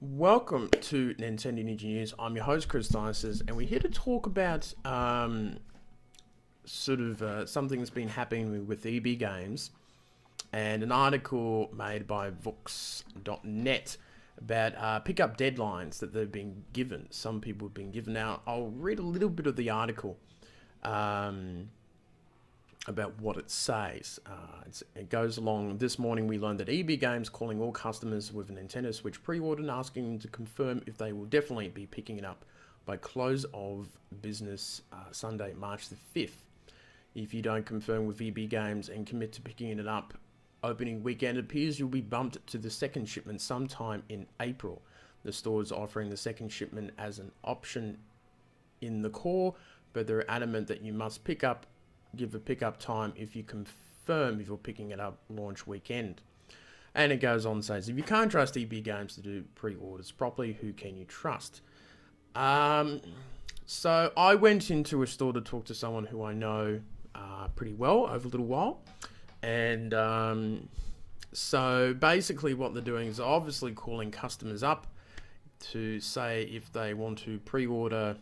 Welcome to Nintendo Ninja News. I'm your host, Chris Dices, and we're here to talk about something that's been happening with EB Games and an article made by Vox.net about pickup deadlines that they've been given. Some people have been given. Now, I'll read a little bit of the article about what it says. It goes along. This morning we learned that EB Games calling all customers with a Nintendo Switch pre-order and asking them to confirm if they will definitely be picking it up by close of business Sunday, March the 5th. If you don't confirm with EB Games and commit to picking it up opening weekend, it appears you'll be bumped to the second shipment sometime in April. The store is offering the second shipment as an option in the core, but they're adamant that you must give a pickup time if you confirm if you're picking it up launch weekend. And it goes on and says, if you can't trust EB Games to do pre-orders properly, who can you trust? So I went into a store to talk to someone who I know pretty well over a little while. And so basically what they're doing is obviously calling customers up to say if they want to pre-order,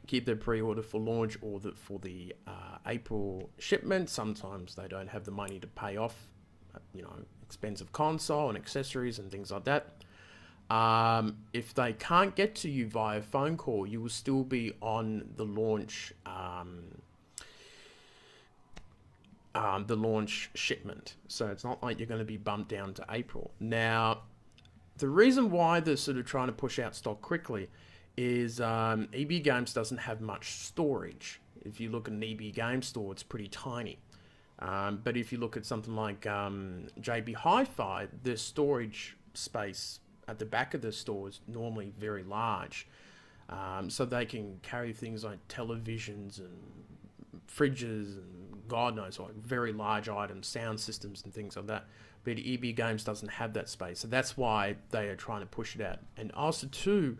keep their pre-order for launch or for the April shipment. Sometimes they don't have the money to pay off, expensive console and accessories and things like that. If they can't get to you via phone call, you will still be on the launch shipment. So it's not like you're going to be bumped down to April. Now, the reason why they're sort of trying to push out stock quickly is EB Games doesn't have much storage. If you look at an EB Games store, it's pretty tiny. But if you look at something like JB Hi-Fi, the storage space at the back of the store is normally very large. So they can carry things like televisions and fridges and God knows what, very large items, sound systems and things like that. But EB Games doesn't have that space. So that's why they are trying to push it out. And also too,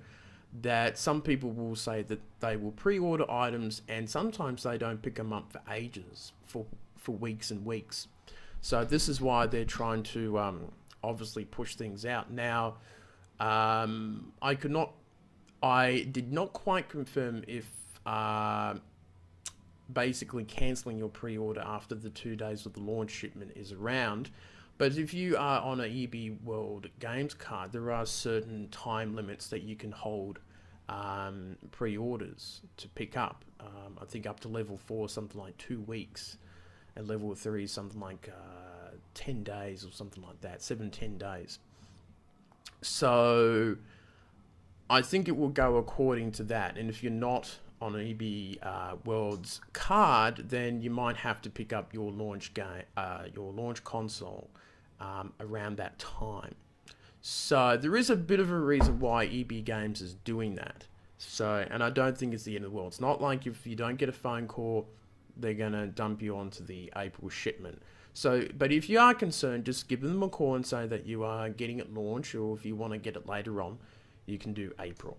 that some people will say that they will pre-order items and sometimes they don't pick them up for ages, for weeks and weeks. So this is why they're trying to obviously push things out. Now, I did not quite confirm if basically cancelling your pre-order after the 2 days of the launch shipment is around. But if you are on an EB World Games card, there are certain time limits that you can hold pre-orders to pick up. I think up to level 4, something like 2 weeks. And level 3 is something like 10 days or something like that, 7-10 days. So I think it will go according to that. And if you're not on an EB World's card, then you might have to pick up your launch console around that time. So there is a bit of a reason why EB Games is doing that. So, and I don't think it's the end of the world. It's not like if you don't get a phone call, they're gonna dump you onto the April shipment. So, but if you are concerned, just give them a call and say that you are getting it launched, or if you want to get it later on, you can do April.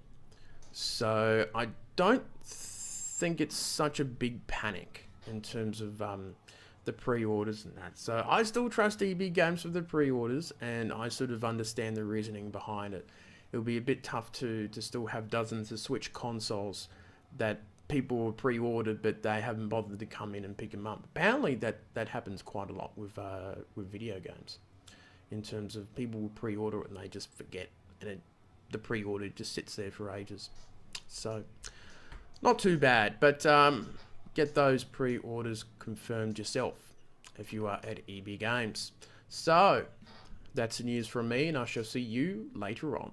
So I don't think it's such a big panic in terms of the pre-orders and that. So I still trust EB Games for the pre-orders, and I sort of understand the reasoning behind it. It'll be a bit tough to still have dozens of Switch consoles that people have pre-ordered, but they haven't bothered to come in and pick them up. Apparently that happens quite a lot with video games, in terms of people will pre-order it and they just forget, and the pre-order just sits there for ages. So not too bad, but get those pre-orders confirmed yourself if you are at EB Games. So that's the news from me, and I shall see you later on.